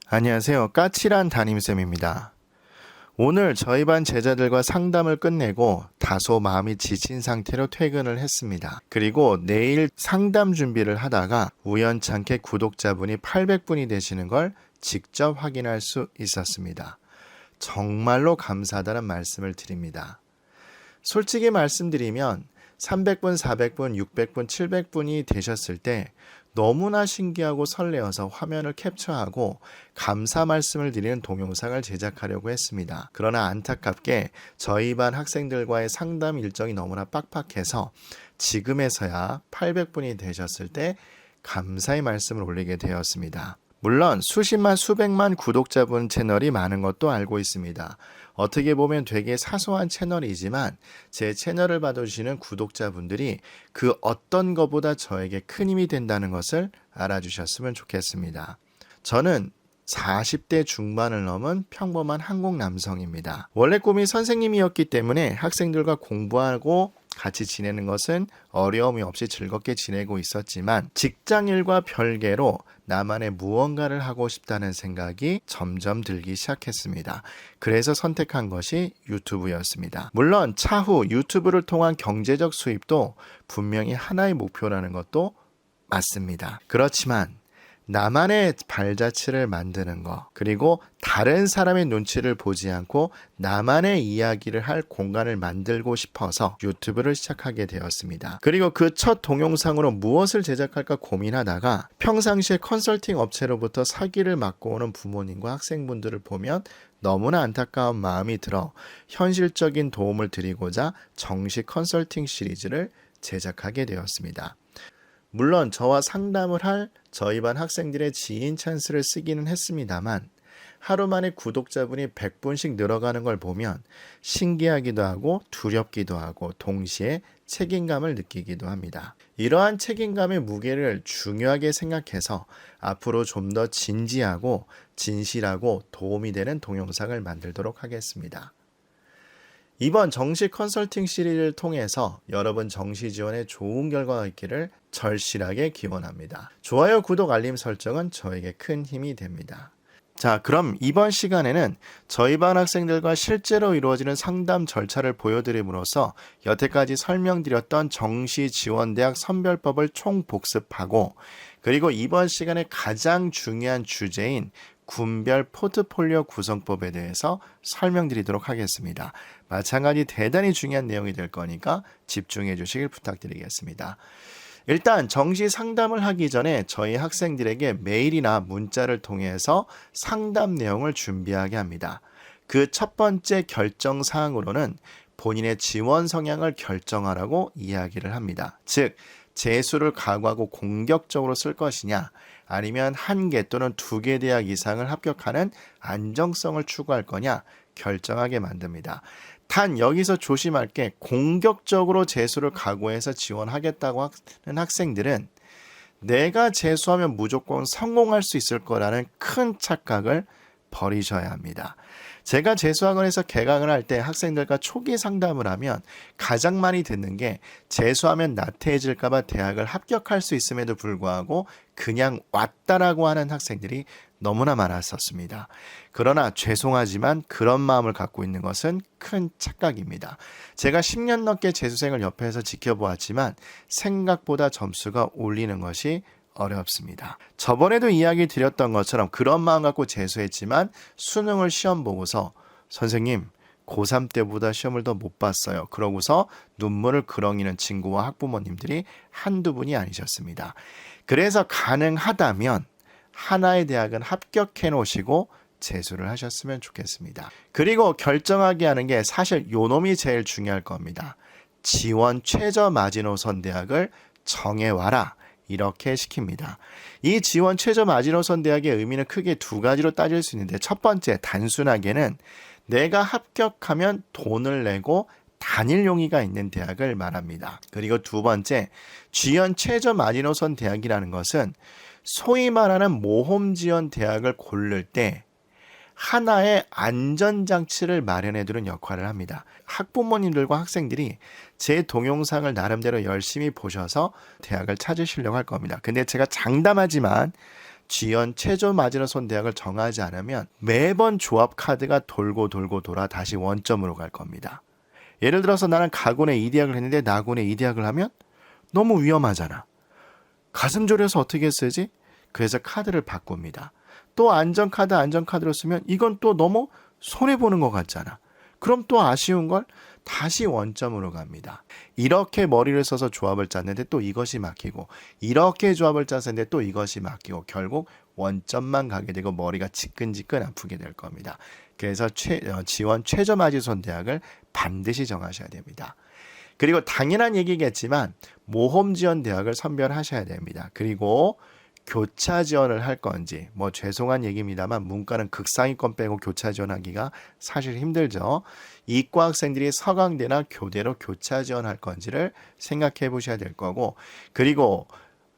안녕하세요. 까칠한 담임쌤입니다. 오늘 저희 반 제자들과 상담을 끝내고 다소 마음이 지친 상태로 퇴근을 했습니다. 그리고 내일 상담 준비를 하다가 우연찮게 구독자분이 800분이 되시는 걸 직접 확인할 수 있었습니다. 정말로 감사하다는 말씀을 드립니다. 솔직히 말씀드리면 300분, 400분, 600분, 700분이 되셨을 때 너무나 신기하고 설레어서 화면을 캡처하고 감사 말씀을 드리는 동영상을 제작하려고 했습니다. 그러나 안타깝게 저희 반 학생들과의 상담 일정이 너무나 빡빡해서 지금에서야 800분이 되셨을 때 감사의 말씀을 올리게 되었습니다. 물론 수십만 수백만 구독자분 채널이 많은 것도 알고 있습니다. 어떻게 보면 되게 사소한 채널이지만 제 채널을 봐주시는 구독자분들이 그 어떤 것보다 저에게 큰 힘이 된다는 것을 알아주셨으면 좋겠습니다. 저는 40대 중반을 넘은 평범한 한국 남성입니다. 원래 꿈이 선생님이었기 때문에 학생들과 공부하고 같이 지내는 것은 어려움이 없이 즐겁게 지내고 있었지만 직장일과 별개로 나만의 무언가를 하고 싶다는 생각이 점점 들기 시작했습니다. 그래서 선택한 것이 유튜브였습니다. 물론 차후 유튜브를 통한 경제적 수입도 분명히 하나의 목표라는 것도 맞습니다. 그렇지만 나만의 발자취를 만드는 것, 그리고 다른 사람의 눈치를 보지 않고 나만의 이야기를 할 공간을 만들고 싶어서 유튜브를 시작하게 되었습니다. 그리고 그 첫 동영상으로 무엇을 제작할까 고민하다가 평상시에 컨설팅 업체로부터 사기를 맞고 오는 부모님과 학생분들을 보면 너무나 안타까운 마음이 들어 현실적인 도움을 드리고자 정식 컨설팅 시리즈를 제작하게 되었습니다. 물론 저와 상담을 할 저희 반 학생들의 지인 찬스를 쓰기는 했습니다만 하루 만에 구독자분이 100분씩 늘어가는 걸 보면 신기하기도 하고 두렵기도 하고 동시에 책임감을 느끼기도 합니다. 이러한 책임감의 무게를 중요하게 생각해서 앞으로 좀 더 진지하고 진실하고 도움이 되는 동영상을 만들도록 하겠습니다. 이번 정시 컨설팅 시리즈를 통해서 여러분 정시 지원에 좋은 결과가 있기를 절실하게 기원합니다. 좋아요, 구독, 알림 설정은 저에게 큰 힘이 됩니다. 자, 그럼 이번 시간에는 저희 반 학생들과 실제로 이루어지는 상담 절차를 보여드림으로써 여태까지 설명드렸던 정시지원대학 선별법을 총복습하고 그리고 이번 시간에 가장 중요한 주제인 군별 포트폴리오 구성법에 대해서 설명드리도록 하겠습니다. 마찬가지 대단히 중요한 내용이 될 거니까 집중해 주시길 부탁드리겠습니다. 일단 정시 상담을 하기 전에 저희 학생들에게 메일이나 문자를 통해서 상담 내용을 준비하게 합니다. 그 첫 번째 결정 사항으로는 본인의 지원 성향을 결정하라고 이야기를 합니다. 즉, 재수를 각오하고 공격적으로 쓸 것이냐 아니면 1개 또는 2개 대학 이상을 합격하는 안정성을 추구할 거냐 결정하게 만듭니다. 단 여기서 조심할 게 공격적으로 재수를 각오해서 지원하겠다고 하는 학생들은 내가 재수하면 무조건 성공할 수 있을 거라는 큰 착각을 버리셔야 합니다. 제가 재수학원에서 개강을 할 때 학생들과 초기 상담을 하면 가장 많이 듣는 게 재수하면 나태해질까 봐 대학을 합격할 수 있음에도 불구하고 그냥 왔다라고 하는 학생들이 너무나 많았었습니다. 그러나 죄송하지만 그런 마음을 갖고 있는 것은 큰 착각입니다. 제가 10년 넘게 재수생을 옆에서 지켜보았지만 생각보다 점수가 올리는 것이 어렵습니다. 저번에도 이야기 드렸던 것처럼 그런 마음 갖고 재수했지만 수능을 시험 보고서 선생님 고3 때보다 시험을 더 못 봤어요. 그러고서 눈물을 그렁이는 친구와 학부모님들이 한두 분이 아니셨습니다. 그래서 가능하다면 하나의 대학은 합격해 놓으시고 재수를 하셨으면 좋겠습니다. 그리고 결정하게 하는 게 사실 요놈이 제일 중요할 겁니다. 지원 최저 마지노선 대학을 정해와라. 이렇게 시킵니다. 이 지원 최저 마지노선 대학의 의미는 크게 2가지로 따질 수 있는데 첫 번째 단순하게는 내가 합격하면 돈을 내고 단일 용의가 있는 대학을 말합니다. 그리고 두 번째 지원 최저 마지노선 대학이라는 것은 소위 말하는 모험 지원 대학을 고를 때 하나의 안전장치를 마련해두는 역할을 합니다. 학부모님들과 학생들이 제 동영상을 나름대로 열심히 보셔서 대학을 찾으시려고 할 겁니다. 근데 제가 장담하지만 지원 최저 마지노선 대학을 정하지 않으면 매번 조합 카드가 돌고 돌아 다시 원점으로 갈 겁니다. 예를 들어서 나는 가군에 이 대학을 했는데 나군에 이 대학을 하면 너무 위험하잖아. 가슴 졸여서 어떻게 쓰지? 그래서 카드를 바꿉니다. 또 안전카드로 쓰면 이건 또 너무 손해보는 것 같잖아. 그럼 또 아쉬운 걸 다시 원점으로 갑니다. 이렇게 머리를 써서 조합을 짰는데 또 이것이 막히고, 이렇게 조합을 짰는데 또 이것이 막히고, 결국 원점만 가게 되고 머리가 지끈지끈 아프게 될 겁니다. 그래서 지원 최저 마지노선 대학을 반드시 정하셔야 됩니다. 그리고 당연한 얘기겠지만 모험 지원 대학을 선별하셔야 됩니다. 그리고 교차 지원을 할 건지, 뭐 죄송한 얘기입니다만 문과는 극상위권 빼고 교차 지원하기가 사실 힘들죠. 이과 학생들이 서강대나 교대로 교차 지원할 건지를 생각해 보셔야 될 거고, 그리고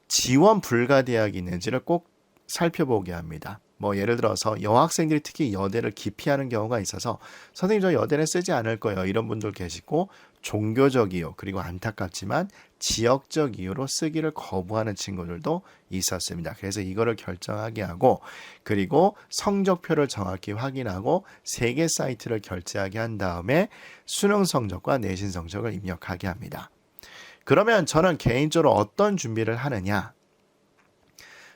지원 불가 대학이 있는지를 꼭 살펴보게 합니다. 뭐 예를 들어서 여학생들이 특히 여대를 기피하는 경우가 있어서 선생님 저 여대는 쓰지 않을 거예요, 이런 분들 계시고, 종교적 이유 그리고 안타깝지만 지역적 이유로 쓰기를 거부하는 친구들도 있었습니다. 그래서 이거를 결정하게 하고, 그리고 성적표를 정확히 확인하고 3개 사이트를 결제하게 한 다음에 수능 성적과 내신 성적을 입력하게 합니다. 그러면 저는 개인적으로 어떤 준비를 하느냐?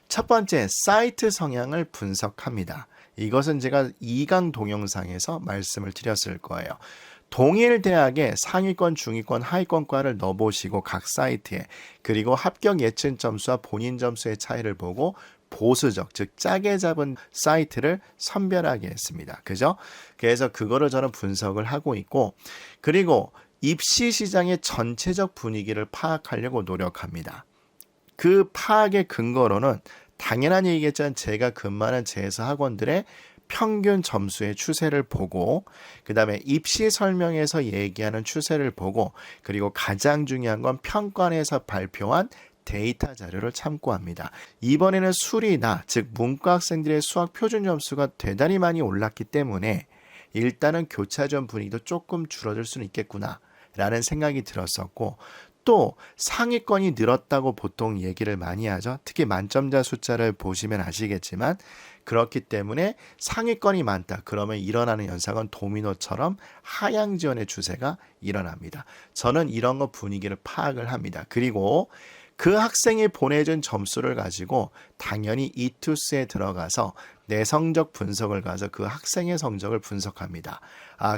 첫 번째, 사이트 성향을 분석합니다. 이것은 제가 2강 동영상에서 말씀을 드렸을 거예요. 동일 대학의 상위권, 중위권, 하위권과를 넣어보시고 각 사이트에, 그리고 합격 예측 점수와 본인 점수의 차이를 보고 보수적, 즉 짜게 잡은 사이트를 선별하게 했습니다. 그죠? 그래서 그거를 저는 분석을 하고 있고, 그리고 입시 시장의 전체적 분위기를 파악하려고 노력합니다. 그 파악의 근거로는 당연한 얘기겠지만 제가 근무하는 재수 학원들의 평균 점수의 추세를 보고, 그 다음에 입시 설명에서 얘기하는 추세를 보고, 그리고 가장 중요한 건 평가원에서 발표한 데이터 자료를 참고합니다. 이번에는 수리나, 즉 문과 학생들의 수학 표준 점수가 대단히 많이 올랐기 때문에 일단은 교차 지원 분위기도 조금 줄어들 수는 있겠구나 라는 생각이 들었었고, 또 상위권이 늘었다고 보통 얘기를 많이 하죠. 특히 만점자 숫자를 보시면 아시겠지만, 그렇기 때문에 상위권이 많다. 그러면 일어나는 현상은 도미노처럼 하향 지원의 추세가 일어납니다. 저는 이런 거 분위기를 파악을 합니다. 그리고 그 학생이 보내준 점수를 가지고 당연히 이투스에 들어가서 내 성적 분석을 가서 그 학생의 성적을 분석합니다.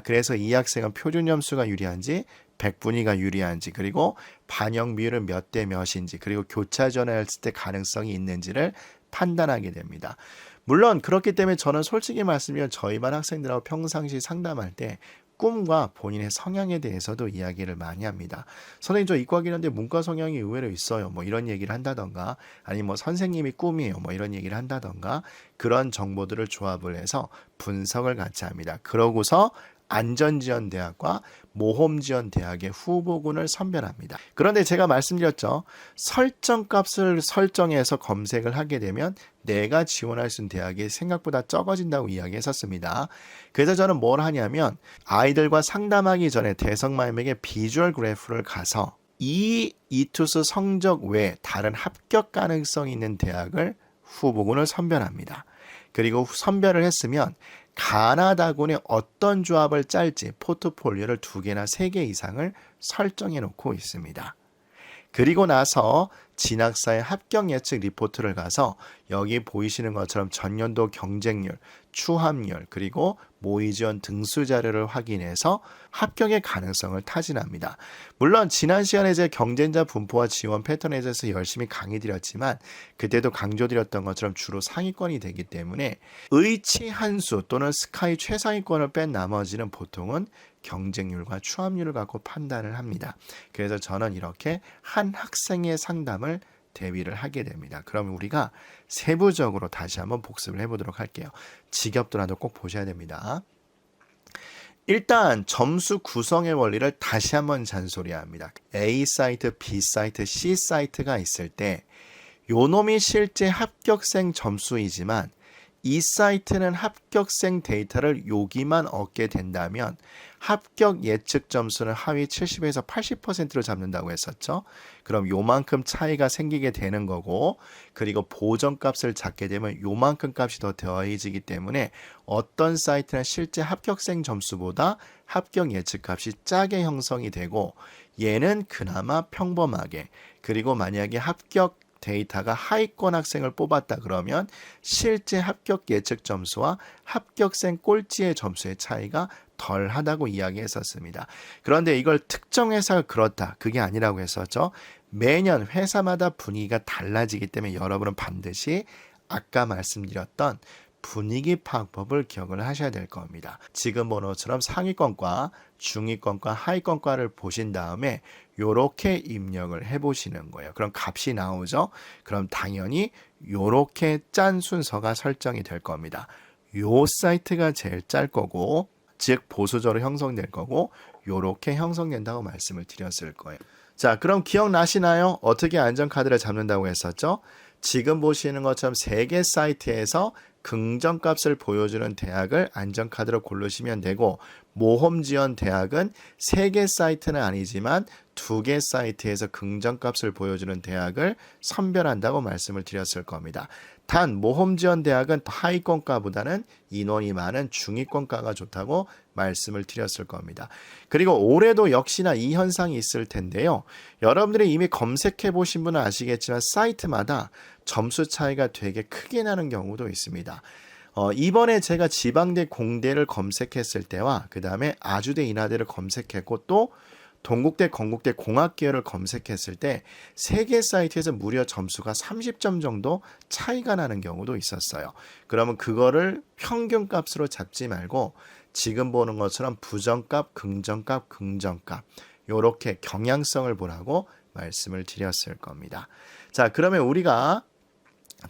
그래서 이 학생은 표준 점수가 유리한지, 백분위가 유리한지, 그리고 반영 비율은 몇 대 몇인지, 그리고 교차 지원했을 때 가능성이 있는지를 판단하게 됩니다. 물론 그렇기 때문에 저는 솔직히 말씀드리면 저희 반 학생들하고 평상시 상담할 때 꿈과 본인의 성향에 대해서도 이야기를 많이 합니다. 선생님 저 이과긴 한데 문과 성향이 의외로 있어요. 뭐 이런 얘기를 한다던가, 아니면 뭐 선생님이 꿈이에요. 뭐 이런 얘기를 한다던가, 그런 정보들을 조합을 해서 분석을 같이 합니다. 그러고서 안전지원대학과 모험지원대학의 후보군을 선별합니다. 그런데 제가 말씀드렸죠. 설정값을 설정해서 검색을 하게 되면 내가 지원할 수 있는 대학이 생각보다 적어진다고 이야기했었습니다. 그래서 저는 뭘 하냐면 아이들과 상담하기 전에 대성마임에게 비주얼 그래프를 가서 이 이투스 성적 외에 다른 합격 가능성이 있는 대학을 후보군을 선별합니다. 그리고 선별을 했으면 가나다군의 어떤 조합을 짤지 포트폴리오를 2개나 3개 이상을 설정해 놓고 있습니다. 그리고 나서 진학사의 합격 예측 리포트를 가서 여기 보이시는 것처럼 전년도 경쟁률, 추합률, 그리고 모의지원 등수 자료를 확인해서 합격의 가능성을 타진합니다. 물론 지난 시간에 제 경쟁자 분포와 지원 패턴에 대해서 열심히 강의 드렸지만 그때도 강조드렸던 것처럼 주로 상위권이 되기 때문에 의치 한수 또는 스카이 최상위권을 뺀 나머지는 보통은 경쟁률과 추합률을 갖고 판단을 합니다. 그래서 저는 이렇게 한 학생의 상담을 대비를 하게 됩니다. 그러면 우리가 세부적으로 다시 한번 복습을 해보도록 할게요. 지겹더라도 꼭 보셔야 됩니다. 일단 점수 구성의 원리를 다시 한번 잔소리합니다. A 사이트, B 사이트, C 사이트가 있을 때 요놈이 실제 합격생 점수이지만 이 사이트는 합격생 데이터를 여기만 얻게 된다면 합격 예측 점수는 하위 70에서 80%로 잡는다고 했었죠. 그럼 요만큼 차이가 생기게 되는 거고, 그리고 보정값을 잡게 되면 요만큼 값이 더 더해지기 때문에 어떤 사이트는 실제 합격생 점수보다 합격 예측 값이 짜게 형성이 되고, 얘는 그나마 평범하게, 그리고 만약에 합격 데이터가 하위권 학생을 뽑았다 그러면 실제 합격 예측 점수와 합격생 꼴찌의 점수의 차이가 덜하다고 이야기했었습니다. 그런데 이걸 특정 회사가 그렇다, 그게 아니라고 했었죠. 매년 회사마다 분위기가 달라지기 때문에 여러분은 반드시 아까 말씀드렸던 분위기 파악법을 기억을 하셔야 될 겁니다. 지금 번호처럼 상위권과 중위권과 하위권과를 보신 다음에 요렇게 입력을 해보시는 거예요. 그럼 값이 나오죠? 그럼 당연히 요렇게 짠 순서가 설정이 될 겁니다. 요 사이트가 제일 짤 거고, 즉 보수적으로 형성될 거고, 요렇게 형성된다고 말씀을 드렸을 거예요. 자, 그럼 기억나시나요? 어떻게 안전카드를 잡는다고 했었죠? 지금 보시는 것처럼 3개 사이트에서 긍정값을 보여주는 대학을 안전카드로 고르시면 되고, 모험 지원 대학은 3개 사이트는 아니지만 2개 사이트에서 긍정값을 보여주는 대학을 선별한다고 말씀을 드렸을 겁니다. 단 모험 지원 대학은 하위권과보다는 인원이 많은 중위권과가 좋다고 말씀을 드렸을 겁니다. 그리고 올해도 역시나 이 현상이 있을 텐데요. 여러분들이 이미 검색해 보신 분은 아시겠지만 사이트마다 점수 차이가 되게 크게 나는 경우도 있습니다. 이번에 제가 지방대 공대를 검색했을 때와 그 다음에 아주대 인하대를 검색했고 또 동국대, 건국대 공학계열을 검색했을 때 3개 사이트에서 무려 점수가 30점 정도 차이가 나는 경우도 있었어요. 그러면 그거를 평균값으로 잡지 말고 지금 보는 것처럼 부정값, 긍정값, 긍정값 이렇게 경향성을 보라고 말씀을 드렸을 겁니다. 자, 그러면 우리가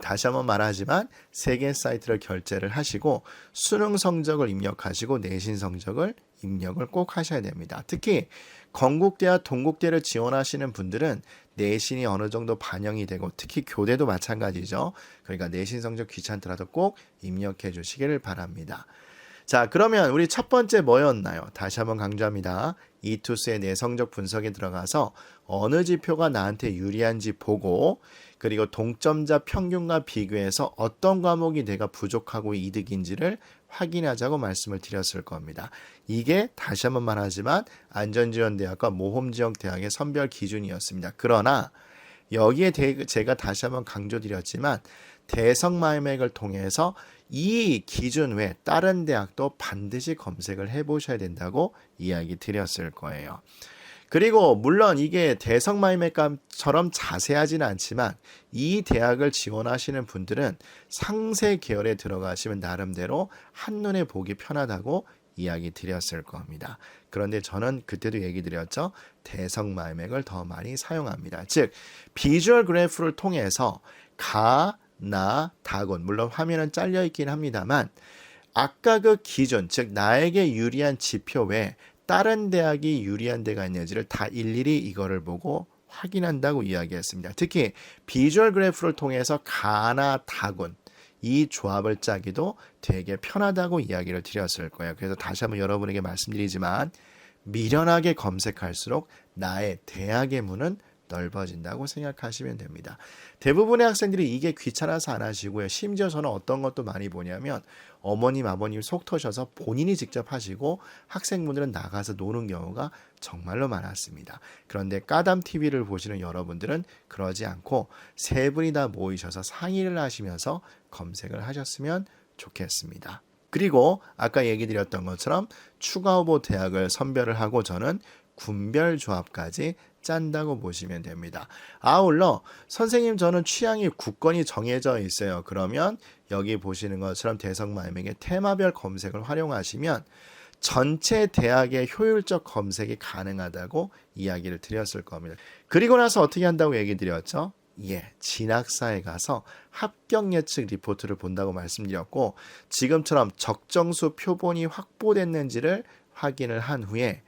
다시 한번 말하지만 3개 사이트를 결제를 하시고 수능 성적을 입력하시고 내신 성적을 입력을 꼭 하셔야 됩니다. 특히 건국대와 동국대를 지원하시는 분들은 내신이 어느 정도 반영이 되고 특히 교대도 마찬가지죠. 그러니까 내신 성적 귀찮더라도 꼭 입력해 주시기를 바랍니다. 자, 그러면 우리 첫 번째 뭐였나요? 다시 한번 강조합니다. 이투스의 내성적 분석에 들어가서 어느 지표가 나한테 유리한지 보고 그리고 동점자 평균과 비교해서 어떤 과목이 내가 부족하고 이득인지를 확인하자고 말씀을 드렸을 겁니다. 이게 다시 한번 말하지만 안전지원대학과 모험지원대학의 선별 기준이었습니다. 그러나 여기에 제가 다시 한번 강조드렸지만 대성마이맥을 통해서 이 기준 외 다른 대학도 반드시 검색을 해보셔야 된다고 이야기 드렸을 거예요. 그리고 물론 이게 대성마이맥처럼 자세하지는 않지만 이 대학을 지원하시는 분들은 상세 계열에 들어가시면 나름대로 한눈에 보기 편하다고 이야기 드렸을 겁니다. 그런데 저는 그때도 얘기 드렸죠. 대성마이맥을 더 많이 사용합니다. 즉 비주얼 그래프를 통해서 가, 나, 다군 물론 화면은 잘려 있긴 합니다만 아까 그 기준 즉 나에게 유리한 지표 외에 다른 대학이 유리한 데가 있는지를 다 일일이 이거를 보고 확인한다고 이야기했습니다. 특히 비주얼 그래프를 통해서 가나 다군 이 조합을 짜기도 되게 편하다고 이야기를 드렸을 거예요. 그래서 다시 한번 여러분에게 말씀드리지만 미련하게 검색할수록 나의 대학의 문은 넓어진다고 생각하시면 됩니다. 대부분의 학생들이 이게 귀찮아서 안 하시고요. 심지어 저는 어떤 것도 많이 보냐면 어머님, 아버님 속 터셔서 본인이 직접 하시고 학생분들은 나가서 노는 경우가 정말로 많았습니다. 그런데 까담TV를 보시는 여러분들은 그러지 않고 세 분이 다 모이셔서 상의를 하시면서 검색을 하셨으면 좋겠습니다. 그리고 아까 얘기 드렸던 것처럼 추가 후보 대학을 선별을 하고 저는 군별 조합까지 짠다고 보시면 됩니다. 아울러 선생님 저는 취향이 굳건히 정해져 있어요. 그러면 여기 보시는 것처럼 대성마이맥의 테마별 검색을 활용하시면 전체 대학의 효율적 검색이 가능하다고 이야기를 드렸을 겁니다. 그리고 나서 어떻게 한다고 얘기 드렸죠? 진학사에 가서 합격 예측 리포트를 본다고 말씀드렸고 지금처럼 적정수 표본이 확보됐는지를 확인을 한 후에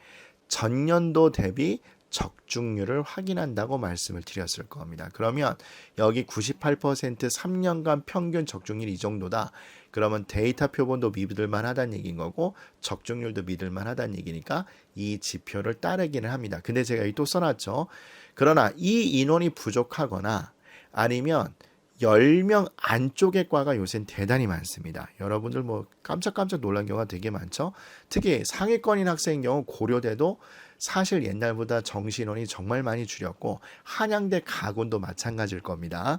전년도 대비 적중률을 확인한다고 말씀을 드렸을 겁니다. 그러면 여기 98% 3년간 평균 적중률이 이 정도다. 그러면 데이터 표본도 믿을만 하다는 얘기인 거고 적중률도 믿을만 하다는 얘기니까 이 지표를 따르기는 합니다. 근데 제가 여기 또 써놨죠. 그러나 이 인원이 부족하거나 아니면 10명 안쪽의 과가 요새는 대단히 많습니다. 여러분들 뭐 깜짝깜짝 놀란 경우가 되게 많죠. 특히 상위권인 학생인 경우 고려대도 사실 옛날보다 정시인원이 정말 많이 줄였고 한양대 가군도 마찬가지일 겁니다.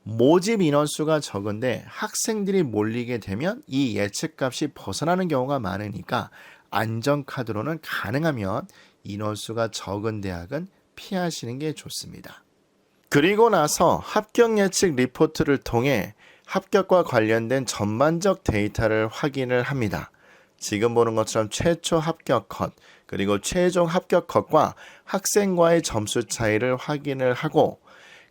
모집 인원수가 적은데 학생들이 몰리게 되면 이 예측값이 벗어나는 경우가 많으니까 안전카드로는 가능하면 인원수가 적은 대학은 피하시는 게 좋습니다. 그리고 나서 합격 예측 리포트를 통해 합격과 관련된 전반적 데이터를 확인을 합니다. 지금 보는 것처럼 최초 합격 컷, 그리고 최종 합격 컷과 학생과의 점수 차이를 확인을 하고,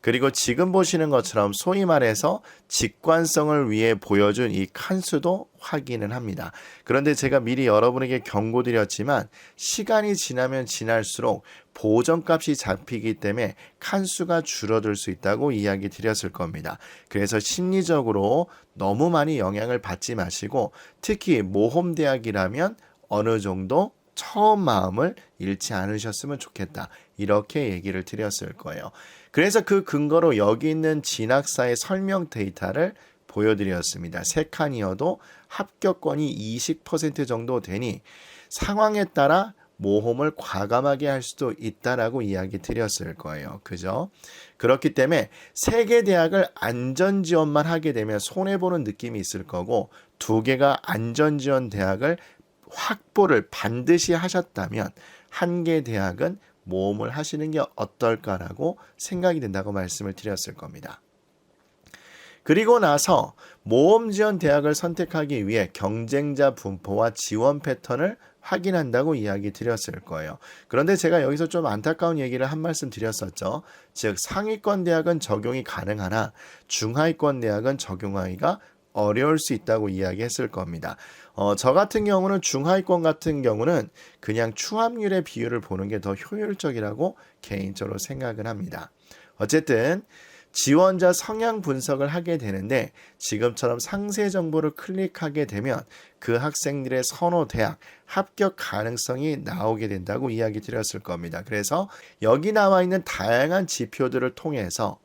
그리고 지금 보시는 것처럼 소위 말해서 직관성을 위해 보여준 이 칸수도 확인을 합니다. 그런데 제가 미리 여러분에게 경고드렸지만 시간이 지나면 지날수록 보정값이 잡히기 때문에 칸수가 줄어들 수 있다고 이야기 드렸을 겁니다. 그래서 심리적으로 너무 많이 영향을 받지 마시고 특히 모험대학이라면 어느 정도 처음 마음을 잃지 않으셨으면 좋겠다. 이렇게 얘기를 드렸을 거예요. 그래서 그 근거로 여기 있는 진학사의 설명 데이터를 보여드렸습니다. 3칸이어도 합격권이 20% 정도 되니 상황에 따라 모험을 과감하게 할 수도 있다라고 이야기 드렸을 거예요. 그죠? 그렇기 때문에 3개 대학을 안전지원만 하게 되면 손해보는 느낌이 있을 거고 2개가 안전지원 대학을 확보를 반드시 하셨다면 1개 대학은 모험을 하시는 게 어떨까라고 생각이 된다고 말씀을 드렸을 겁니다. 그리고 나서 모험 지원 대학을 선택하기 위해 경쟁자 분포와 지원 패턴을 확인한다고 이야기 드렸을 거예요. 그런데 제가 여기서 좀 안타까운 얘기를 한 말씀 드렸었죠. 즉 상위권 대학은 적용이 가능하나 중하위권 대학은 적용하기가 어려울 수 있다고 이야기했을 겁니다. 저 같은 경우는 중하위권 같은 경우는 그냥 추합률의 비율을 보는 게 더 효율적이라고 개인적으로 생각을 합니다. 어쨌든 지원자 성향 분석을 하게 되는데 지금처럼 상세 정보를 클릭하게 되면 그 학생들의 선호 대학, 합격 가능성이 나오게 된다고 이야기 드렸을 겁니다. 그래서 여기 나와 있는 다양한 지표들을 통해서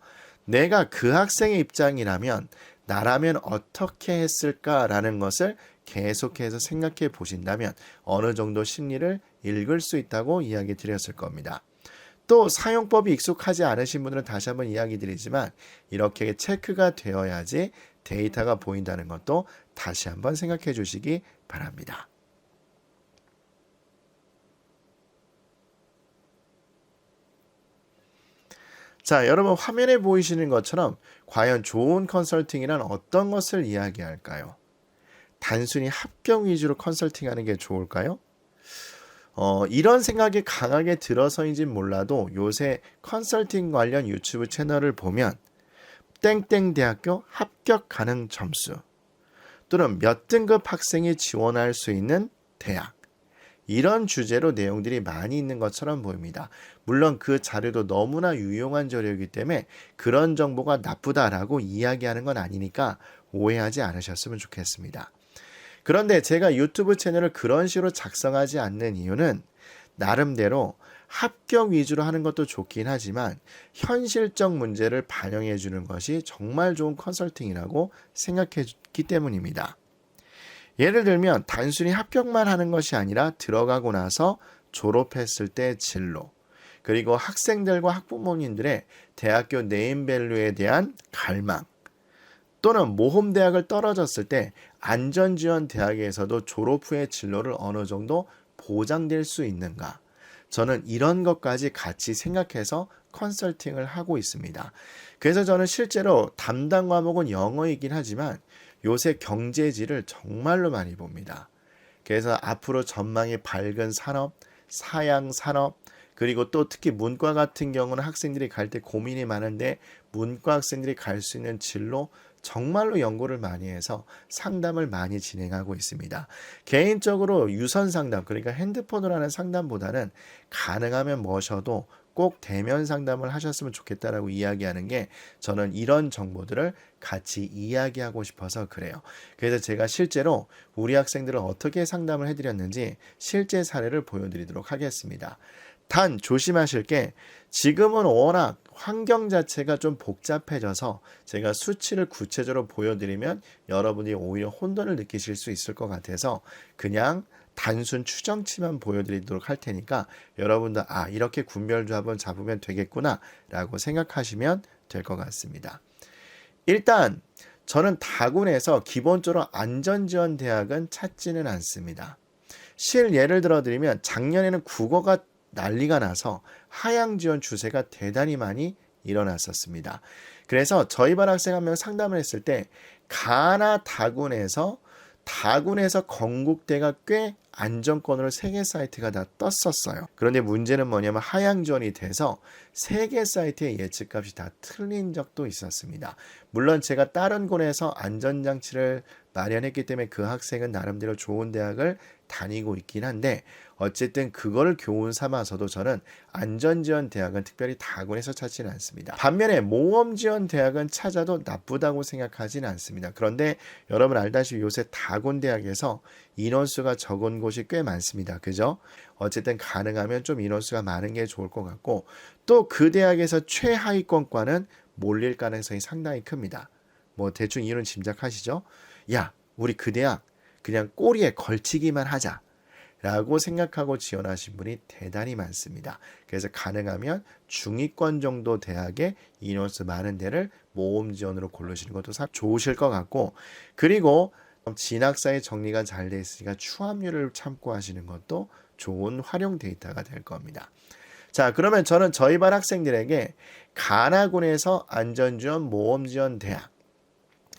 내가 그 학생의 입장이라면 나라면 어떻게 했을까라는 것을 계속해서 생각해 보신다면 어느 정도 심리를 읽을 수 있다고 이야기 드렸을 겁니다. 또 사용법이 익숙하지 않으신 분들은 다시 한번 이야기 드리지만 이렇게 체크가 되어야지 데이터가 보인다는 것도 다시 한번 생각해 주시기 바랍니다. 자, 여러분 화면에 보이시는 것처럼 과연 좋은 컨설팅이란 어떤 것을 이야기할까요? 단순히 합격 위주로 컨설팅하는 게 좋을까요? 이런 생각이 강하게 들어서인지 몰라도 요새 컨설팅 관련 유튜브 채널을 보면 땡땡 대학교 합격 가능 점수 또는 몇 등급 학생이 지원할 수 있는 대학 이런 주제로 내용들이 많이 있는 것처럼 보입니다. 물론 그 자료도 너무나 유용한 자료이기 때문에 그런 정보가 나쁘다라고 이야기하는 건 아니니까 오해하지 않으셨으면 좋겠습니다. 그런데 제가 유튜브 채널을 그런 식으로 작성하지 않는 이유는 나름대로 합격 위주로 하는 것도 좋긴 하지만 현실적 문제를 반영해 주는 것이 정말 좋은 컨설팅이라고 생각했기 때문입니다. 예를 들면 단순히 합격만 하는 것이 아니라 들어가고 나서 졸업했을 때 진로, 그리고 학생들과 학부모님들의 대학교 네임밸류에 대한 갈망, 또는 모험대학을 떨어졌을 때 안전지원 대학에서도 졸업 후의 진로를 어느 정도 보장될 수 있는가? 저는 이런 것까지 같이 생각해서 컨설팅을 하고 있습니다. 그래서 저는 실제로 담당 과목은 영어이긴 하지만 요새 경제지를 정말로 많이 봅니다. 그래서 앞으로 전망이 밝은 산업, 사양 산업, 그리고 또 특히 문과 같은 경우는 학생들이 갈 때 고민이 많은데 문과 학생들이 갈 수 있는 진로 정말로 연구를 많이 해서 상담을 많이 진행하고 있습니다. 개인적으로 유선 상담, 그러니까 핸드폰으로 하는 상담보다는 가능하면 모셔도 꼭 대면 상담을 하셨으면 좋겠다라고 이야기하는 게, 저는 이런 정보들을 같이 이야기하고 싶어서 그래요. 그래서 제가 실제로 우리 학생들을 어떻게 상담을 해드렸는지 실제 사례를 보여드리도록 하겠습니다. 단 조심하실 게, 지금은 워낙 환경 자체가 좀 복잡해져서 제가 수치를 구체적으로 보여드리면 여러분이 오히려 혼돈을 느끼실 수 있을 것 같아서 그냥 단순 추정치만 보여드리도록 할 테니까 여러분도 이렇게 군별조합은 잡으면 되겠구나 라고 생각하시면 될 것 같습니다. 일단 저는 다군에서 기본적으로 안전지원대학은 찾지는 않습니다. 예를 들어드리면 작년에는 국어가 난리가 나서 하향 지원 추세가 대단히 많이 일어났었습니다. 그래서 저희 반 학생 한 명 상담을 했을 때 가나 다군에서 건국대가 꽤 안정권으로 3개 사이트가 다 떴었어요. 그런데 문제는 뭐냐면 하향 지원이 돼서 3개 사이트의 예측값이 다 틀린 적도 있었습니다. 물론 제가 다른 곳에서 안전장치를 마련했기 때문에 그 학생은 나름대로 좋은 대학을 다니고 있긴 한데, 어쨌든 그거를 교훈 삼아서도 저는 안전지원 대학은 특별히 다군에서 찾지는 않습니다. 반면에 모험지원 대학은 찾아도 나쁘다고 생각하지는 않습니다. 그런데 여러분 알다시피 요새 다군 대학에서 인원수가 적은 곳이 꽤 많습니다. 그죠? 어쨌든 가능하면 좀 인원수가 많은 게 좋을 것 같고, 또 그 대학에서 최하위권과는 몰릴 가능성이 상당히 큽니다. 뭐 대충 이유는 짐작하시죠? 야, 우리 그 대학 그냥 꼬리에 걸치기만 하자 라고 생각하고 지원하신 분이 대단히 많습니다. 그래서 가능하면 중위권 정도 대학에 인원수 많은 데를 모험 지원으로 고르시는 것도 좋으실 것 같고, 그리고 진학사의 정리가 잘 돼 있으니까 추함률을 참고하시는 것도 좋은 활용 데이터가 될 겁니다. 자, 그러면 저는 저희 반 학생들에게 가나군에서 안전지원 모험지원 대학,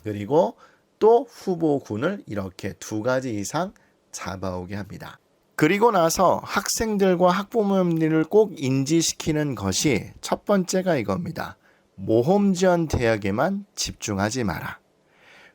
그리고 또 후보군을 이렇게 2가지 이상 잡아오게 합니다. 그리고 나서 학생들과 학부모님을 꼭 인지시키는 것이 첫 번째가 이겁니다. 모험지원 대학에만 집중하지 마라.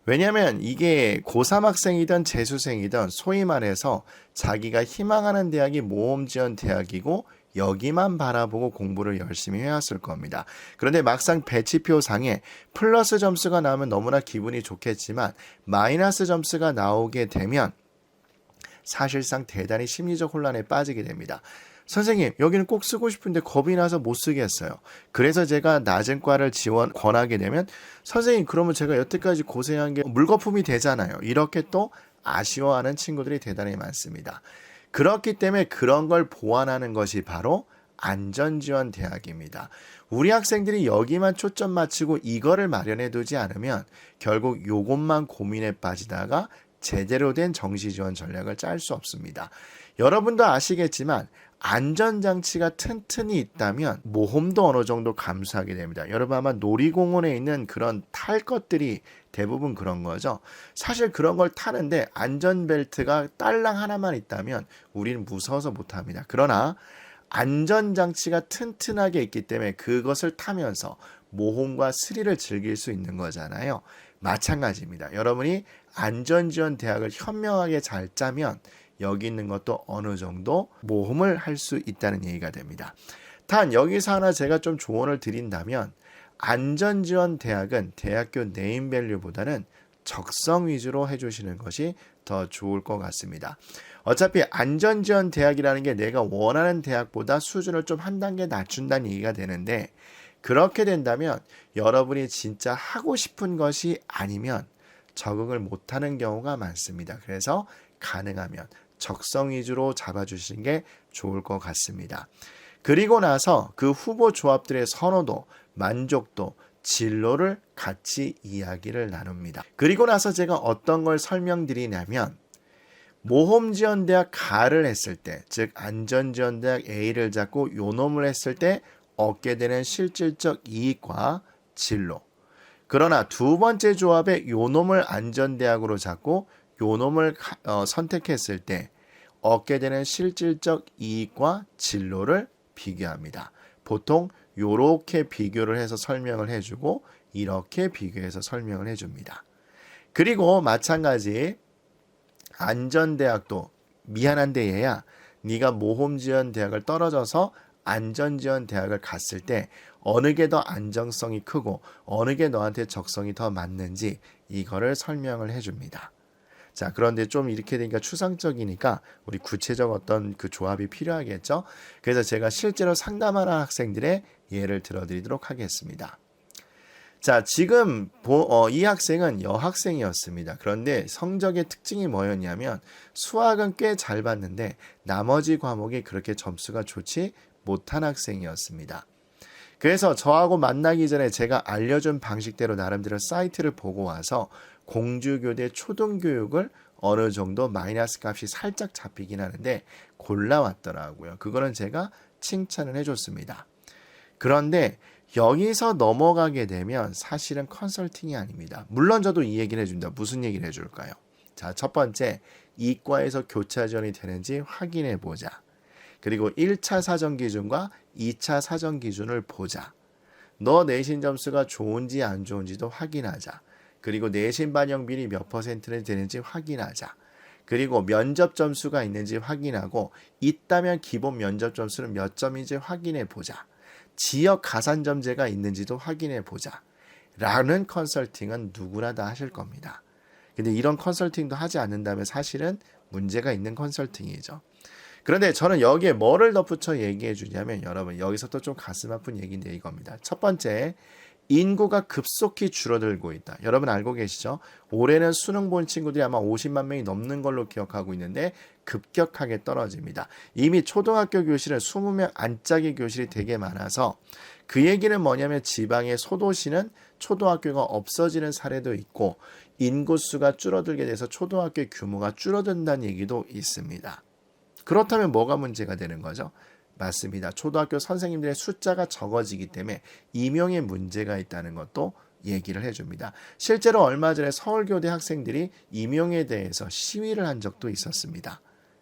왜냐하면 이게 고3 학생이든 재수생이든 소위 말해서 자기가 희망하는 대학이 모험지원 대학이고 여기만 바라보고 공부를 열심히 해왔을 겁니다. 그런데 막상 배치표상에 플러스 점수가 나오면 너무나 기분이 좋겠지만 마이너스 점수가 나오게 되면 사실상 대단히 심리적 혼란에 빠지게 됩니다. 선생님, 여기는 꼭 쓰고 싶은데 겁이 나서 못 쓰겠어요. 그래서 제가 낮은 과를 권하게 되면, 선생님 그러면 제가 여태까지 고생한 게 물거품이 되잖아요. 이렇게 또 아쉬워하는 친구들이 대단히 많습니다. 그렇기 때문에 그런 걸 보완하는 것이 바로 안전지원 대학입니다. 우리 학생들이 여기만 초점 맞추고 이거를 마련해 두지 않으면 결국 요것만 고민에 빠지다가 제대로 된 정시지원 전략을 짤 수 없습니다. 여러분도 아시겠지만 안전장치가 튼튼히 있다면 모험도 어느 정도 감수하게 됩니다. 여러분 아마 놀이공원에 있는 그런 탈 것들이 대부분 그런 거죠. 사실 그런 걸 타는데 안전벨트가 딸랑 하나만 있다면 우리는 무서워서 못합니다. 그러나 안전장치가 튼튼하게 있기 때문에 그것을 타면서 모험과 스릴을 즐길 수 있는 거잖아요. 마찬가지입니다. 여러분이 안전지원 대학을 현명하게 잘 짜면 여기 있는 것도 어느 정도 모험을 할 수 있다는 얘기가 됩니다. 단 여기서 하나 제가 좀 조언을 드린다면, 안전지원 대학은 대학교 네임밸류보다는 적성 위주로 해주시는 것이 더 좋을 것 같습니다. 어차피 안전지원 대학이라는 게 내가 원하는 대학보다 수준을 좀 한 단계 낮춘다는 얘기가 되는데, 그렇게 된다면 여러분이 진짜 하고 싶은 것이 아니면 적응을 못하는 경우가 많습니다. 그래서 가능하면 적성 위주로 잡아주시는 게 좋을 것 같습니다. 그리고 나서 그 후보 조합들의 선호도, 만족도, 진로를 같이 이야기를 나눕니다. 그리고 나서 제가 어떤 걸 설명드리냐면, 모험지원대학 가를 했을 때, 즉 안전지원대학 A를 잡고 요놈을 했을 때 얻게 되는 실질적 이익과 진로, 그러나 두 번째 조합에 요놈을 안전대학으로 잡고 요놈을 선택했을 때 얻게 되는 실질적 이익과 진로를 비교합니다. 보통 요렇게 비교를 해서 설명을 해주고 이렇게 비교해서 설명을 해줍니다. 그리고 마찬가지 안전대학도 미안한데 얘야 네가 모험지원 대학을 떨어져서 안전지원 대학을 갔을 때 어느 게 더 안정성이 크고 어느 게 너한테 적성이 더 맞는지 이거를 설명을 해줍니다. 자, 그런데 좀 이렇게 되니까 추상적이니까 우리 구체적 어떤 그 조합이 필요하겠죠. 그래서 제가 실제로 상담하는 학생들의 예를 들어드리도록 하겠습니다. 자, 지금 이 학생은 여학생이었습니다. 그런데 성적의 특징이 뭐였냐면 수학은 꽤 잘 봤는데 나머지 과목이 그렇게 점수가 좋지 못한 학생이었습니다. 그래서 저하고 만나기 전에 제가 알려준 방식대로 나름대로 사이트를 보고 와서 공주교대 초등교육을 어느 정도 마이너스 값이 살짝 잡히긴 하는데 골라왔더라고요. 그거는 제가 칭찬을 해줬습니다. 그런데 여기서 넘어가게 되면 사실은 컨설팅이 아닙니다. 물론 저도 이 얘기를 해준다. 무슨 얘기를 해줄까요? 자, 첫 번째, 이과에서 교차 지원이 되는지 확인해 보자. 그리고 1차 사정 기준과 2차 사정 기준을 보자. 너 내신 점수가 좋은지 안 좋은지도 확인하자. 그리고 내신 반영 비율이 몇 %는 되는지 확인하자. 그리고 면접 점수가 있는지 확인하고 있다면 기본 면접 점수는 몇 점인지 확인해 보자. 지역 가산점제가 있는지도 확인해 보자. 라는 컨설팅은 누구나 다 하실 겁니다. 근데 이런 컨설팅도 하지 않는다면 사실은 문제가 있는 컨설팅이죠. 그런데 저는 여기에 뭐를 덧붙여 얘기해 주냐면 여러분 여기서 또 좀 가슴 아픈 얘기인데 이겁니다. 첫 번째, 인구가 급속히 줄어들고 있다. 여러분 알고 계시죠? 올해는 수능 본 친구들이 아마 50만 명이 넘는 걸로 기억하고 있는데 급격하게 떨어집니다. 이미 초등학교 교실은 20명 안짝의 교실이 되게 많아서 그 얘기는 뭐냐면 지방의 소도시는 초등학교가 없어지는 사례도 있고 인구수가 줄어들게 돼서 초등학교 규모가 줄어든다는 얘기도 있습니다. 그렇다면 뭐가 문제가 되는 거죠? 맞습니다. 초등학교 선생님들의 숫자가 적어지기 때문에 임용에 문제가 있다는 것도 얘기를 해줍니다. 실제로 얼마 전에 서울교대 학생들이 임용에 대해서 시위를 한 적도 있었습니다.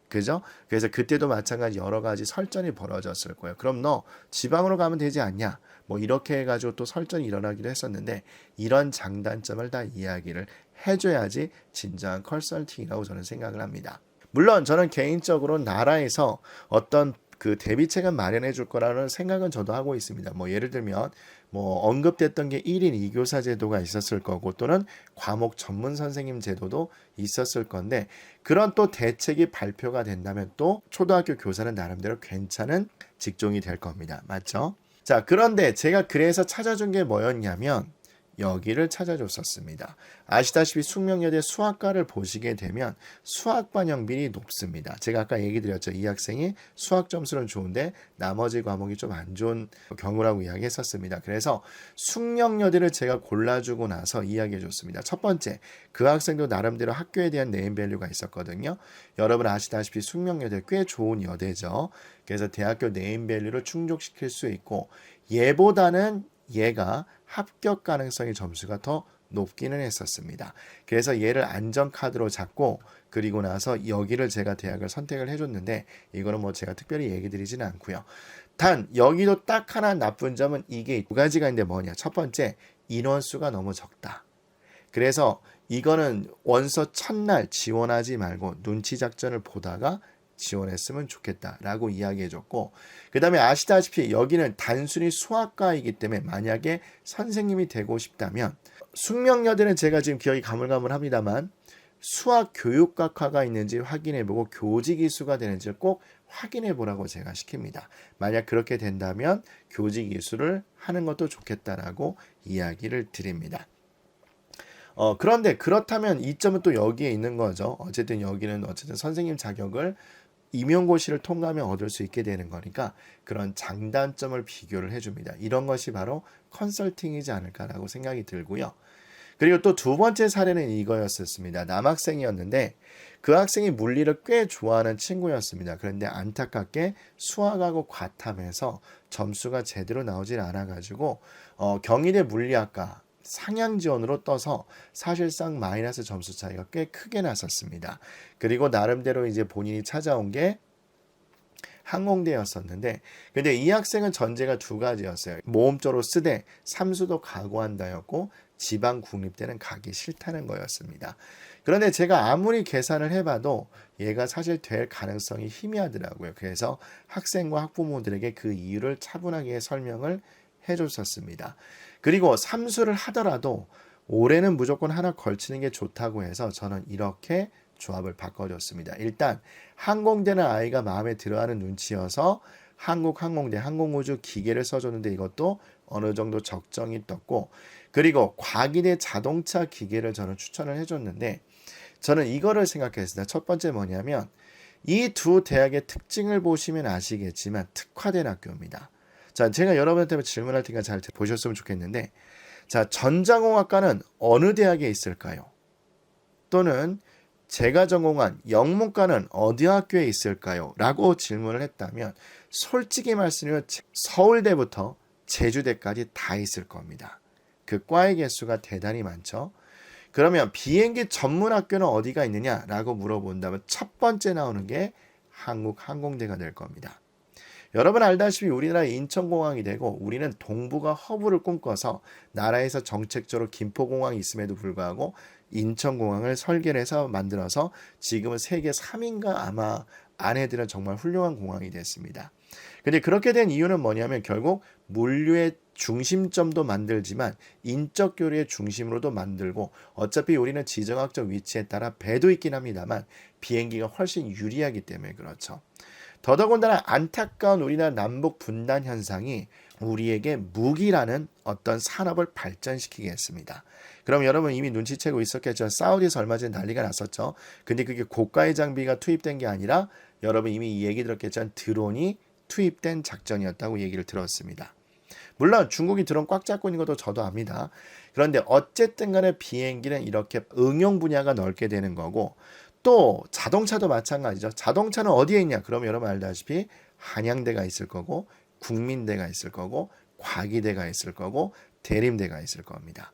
그죠? 그래서 그때도 마찬가지 여러 가지 설전이 벌어졌을 거예요. 그럼 너 지방으로 가면 되지 않냐? 뭐 이렇게 해가지고 또 설전이 일어나기도 했었는데 이런 장단점을 다 이야기를 해줘야지 진정한 컨설팅이라고 저는 생각을 합니다. 물론 저는 개인적으로 나라에서 어떤 그 대비책은 마련해 줄 거라는 생각은 저도 하고 있습니다. 뭐 예를 들면 뭐 언급됐던 게 1인 2교사 제도가 있었을 거고 또는 과목 전문 선생님 제도도 있었을 건데 그런 또 대책이 발표가 된다면 또 초등학교 교사는 나름대로 괜찮은 직종이 될 겁니다. 맞죠? 자, 그런데 제가 그래서 찾아준 게 뭐였냐면 여기를 찾아줬었습니다. 아시다시피 숙명여대 수학과를 보시게 되면 수학 반영비율이 높습니다. 제가 아까 얘기 드렸죠. 이 학생이 수학 점수는 좋은데 나머지 과목이 좀 안 좋은 경우라고 이야기했었습니다. 그래서 숙명여대를 제가 골라주고 나서 이야기해 줬습니다. 첫 번째, 그 학생도 나름대로 학교에 대한 네임밸류가 있었거든요. 여러분 아시다시피 숙명여대 꽤 좋은 여대죠. 그래서 대학교 네임밸류를 충족시킬 수 있고 얘보다는 얘가 합격 가능성의 점수가 더 높기는 했었습니다. 그래서 얘를 안전카드로 잡고 그리고 나서 여기를 제가 대학을 선택을 해줬는데 이거는 뭐 제가 특별히 얘기 드리지는 않고요. 단 여기도 딱 하나 나쁜 점은 이게 두 가지가 있는데 뭐냐. 첫 번째, 인원수가 너무 적다. 그래서 이거는 원서 첫날 지원하지 말고 눈치 작전을 보다가 지원했으면 좋겠다라고 이야기해줬고 그 다음에 아시다시피 여기는 단순히 수학과이기 때문에 만약에 선생님이 되고 싶다면 숙명여대는 제가 지금 기억이 가물가물합니다만 수학교육학과가 있는지 확인해보고 교직이수가 되는지를 꼭 확인해보라고 제가 시킵니다. 만약 그렇게 된다면 교직이수를 하는 것도 좋겠다라고 이야기를 드립니다. 그런데 그렇다면 이점은 또 여기에 있는 거죠. 어쨌든 여기는 선생님 자격을 임용고시를 통과하면 얻을 수 있게 되는 거니까 그런 장단점을 비교를 해줍니다. 이런 것이 바로 컨설팅이지 않을까라고 생각이 들고요. 그리고 또 두 번째 사례는 이거였었습니다. 남학생이었는데 그 학생이 물리를 꽤 좋아하는 친구였습니다. 그런데 안타깝게 수학하고 과탐해서 점수가 제대로 나오질 않아가지고 경희대 물리학과 상향 지원으로 떠서 사실상 마이너스 점수 차이가 꽤 크게 났었습니다. 그리고 나름대로 이제 본인이 찾아온 게 항공대였었는데 근데 이 학생은 전제가 두 가지였어요. 모험적으로 쓰되 삼수도 각오한다였고 지방 국립대는 가기 싫다는 거였습니다. 그런데 제가 아무리 계산을 해봐도 얘가 사실 될 가능성이 희미하더라고요. 그래서 학생과 학부모들에게 그 이유를 차분하게 설명을 해줬었습니다. 그리고 삼수를 하더라도 올해는 무조건 하나 걸치는 게 좋다고 해서 저는 이렇게 조합을 바꿔줬습니다. 일단 항공대는 아이가 마음에 들어하는 눈치여서 한국항공대 항공우주 기계를 써줬는데 이것도 어느 정도 적정이 떴고 그리고 과기대 자동차 기계를 저는 추천을 해줬는데 저는 이거를 생각했습니다. 첫 번째 뭐냐면 이 두 대학의 특징을 보시면 아시겠지만 특화된 학교입니다. 자, 제가 여러분한테 질문할 테니까 잘 보셨으면 좋겠는데 자, 전자공학과는 어느 대학에 있을까요? 또는 제가 전공한 영문과는 어디 학교에 있을까요? 라고 질문을 했다면 솔직히 말씀드리면 서울대부터 제주대까지 다 있을 겁니다. 그 과의 개수가 대단히 많죠. 그러면 비행기 전문 학교는 어디가 있느냐라고 물어본다면 첫 번째 나오는 게 한국항공대가 될 겁니다. 여러분 알다시피 우리나라 인천공항이 되고 우리는 동북아 허브를 꿈꿔서 나라에서 정책적으로 김포공항이 있음에도 불구하고 인천공항을 설계를 해서 만들어서 지금은 세계 3위인가 아마 안에 드는 정말 훌륭한 공항이 됐습니다. 근데 그렇게 된 이유는 뭐냐면 결국 물류의 중심점도 만들지만 인적 교류의 중심으로도 만들고 어차피 우리는 지정학적 위치에 따라 배도 있긴 합니다만 비행기가 훨씬 유리하기 때문에 그렇죠. 더더군다나 안타까운 우리나라 남북 분단 현상이 우리에게 무기라는 어떤 산업을 발전시키게 했습니다. 그럼 여러분 이미 눈치채고 있었겠죠. 사우디에서 얼마 전에 난리가 났었죠. 근데 그게 고가의 장비가 투입된 게 아니라 여러분 이미 이 얘기 들었겠지만 드론이 투입된 작전이었다고 얘기를 들었습니다. 물론 중국이 드론 꽉 잡고 있는 것도 저도 압니다. 그런데 어쨌든 간에 비행기는 이렇게 응용 분야가 넓게 되는 거고 또 자동차도 마찬가지죠. 자동차는 어디에 있냐? 그러면 여러분 알다시피 한양대가 있을 거고 국민대가 있을 거고 과기대가 있을 거고 대림대가 있을 겁니다.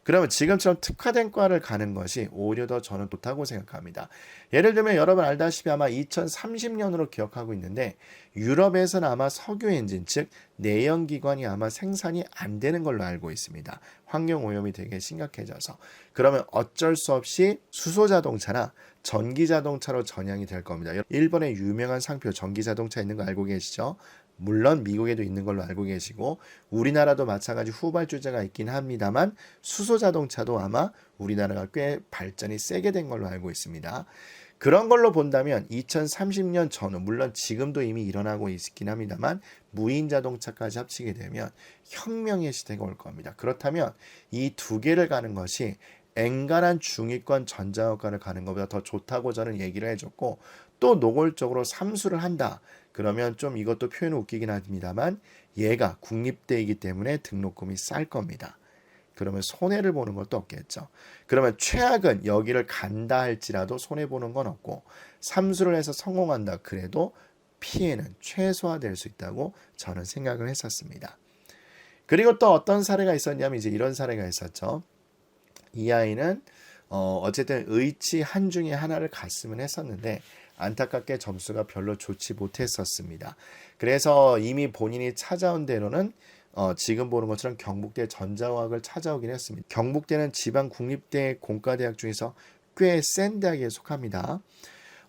그러면 지금처럼 특화된 과를 가는 것이 오히려 더 저는 좋다고 생각합니다. 예를 들면 여러분 알다시피 아마 2030년으로 기억하고 있는데 유럽에서는 아마 석유 엔진 즉 내연기관이 아마 생산이 안 되는 걸로 알고 있습니다. 환경오염이 되게 심각해져서 그러면 어쩔 수 없이 수소자동차나 전기자동차로 전향이 될 겁니다. 일본의 유명한 상표 전기자동차 있는 거 알고 계시죠? 물론 미국에도 있는 걸로 알고 계시고 우리나라도 마찬가지 후발주자가 있긴 합니다만 수소자동차도 아마 우리나라가 꽤 발전이 세게 된 걸로 알고 있습니다. 그런 걸로 본다면 2030년 전후 물론 지금도 이미 일어나고 있긴 합니다만 무인 자동차까지 합치게 되면 혁명의 시대가 올 겁니다. 그렇다면 이 두 개를 가는 것이 엔간한 중위권 전자학과를 가는 것보다 더 좋다고 저는 얘기를 해줬고 또 노골적으로 삼수를 한다. 그러면 좀 이것도 표현은 웃기긴 합니다만 얘가 국립대이기 때문에 등록금이 쌀 겁니다. 그러면 손해를 보는 것도 없겠죠. 그러면 최악은 여기를 간다 할지라도 손해보는 건 없고 삼수를 해서 성공한다 그래도 피해는 최소화될 수 있다고 저는 생각을 했었습니다. 그리고 또 어떤 사례가 있었냐면 이제 이런 사례가 있었죠. 이 아이는 어쨌든 의치 한 중에 하나를 갔으면 했었는데 안타깝게 점수가 별로 좋지 못했었습니다. 그래서 이미 본인이 찾아온 대로는 지금 보는 것처럼 경북대 전자화학을 찾아오긴 했습니다. 경북대는 지방 국립대 공과대학 중에서 꽤 센 대학에 속합니다.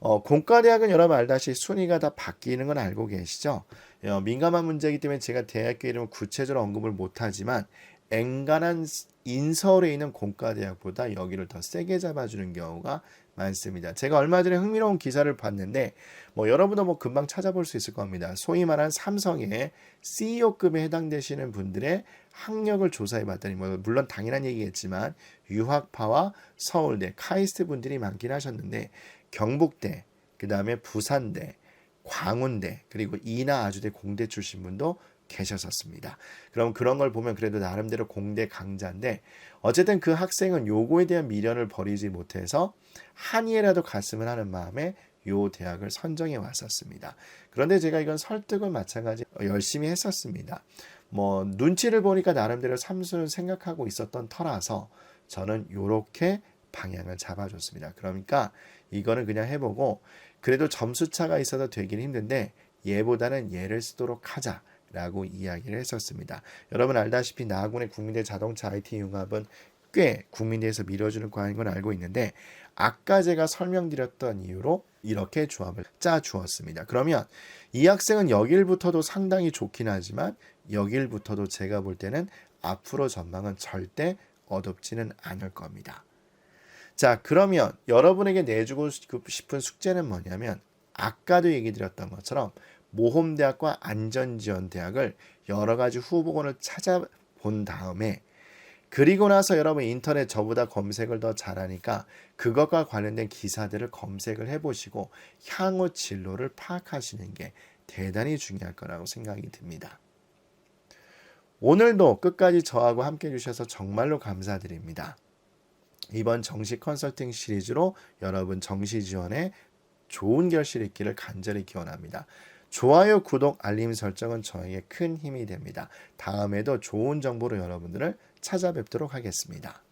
공과대학은 여러분 알다시피 순위가 다 바뀌는 건 알고 계시죠? 민감한 문제이기 때문에 제가 대학교 이름을 구체적으로 언급을 못하지만 엔간한 인서울에 있는 공과대학보다 여기를 더 세게 잡아주는 경우가 많습니다. 제가 얼마 전에 흥미로운 기사를 봤는데 여러분도 금방 찾아볼 수 있을 겁니다. 소위 말하는 삼성의 CEO급에 해당되시는 분들의 학력을 조사해 봤더니 물론 당연한 얘기겠지만 유학파와 서울대, 카이스트 분들이 많긴 하셨는데 경북대, 그 다음에 부산대, 광운대, 그리고 이나 아주대 공대 출신 분도 계셨었습니다. 그럼 그런 걸 보면 그래도 나름대로 공대 강자인데 어쨌든 그 학생은 요거에 대한 미련을 버리지 못해서 한의에라도 갔으면 하는 마음에 요 대학을 선정해 왔었습니다. 그런데 제가 이건 설득은 마찬가지 열심히 했었습니다. 눈치를 보니까 나름대로 삼수는 생각하고 있었던 터라서 저는 요렇게 방향을 잡아줬습니다. 그러니까 이거는 그냥 해보고 그래도 점수 차가 있어서 되긴 힘든데 얘보다는 얘를 쓰도록 하자라고 이야기를 했었습니다. 여러분 알다시피 나군의 국민대 자동차 IT 융합은 꽤 국민대에서 밀어주는 과인 건 알고 있는데 아까 제가 설명드렸던 이유로 이렇게 조합을 짜 주었습니다. 그러면 이 학생은 여길부터도 상당히 좋긴 하지만 여길부터도 제가 볼 때는 앞으로 전망은 절대 어둡지는 않을 겁니다. 자, 그러면 여러분에게 내주고 싶은 숙제는 뭐냐면 아까도 얘기 드렸던 것처럼 모험대학과 안전지원대학을 여러 가지 후보군을 찾아본 다음에 그리고 나서 여러분 인터넷 저보다 검색을 더 잘하니까 그것과 관련된 기사들을 검색을 해보시고 향후 진로를 파악하시는 게 대단히 중요할 거라고 생각이 듭니다. 오늘도 끝까지 저하고 함께 해주셔서 정말로 감사드립니다. 이번 정시 컨설팅 시리즈로 여러분 정시 지원에 좋은 결실 있기를 간절히 기원합니다. 좋아요, 구독, 알림 설정은 저에게 큰 힘이 됩니다. 다음에도 좋은 정보로 여러분들을 찾아뵙도록 하겠습니다.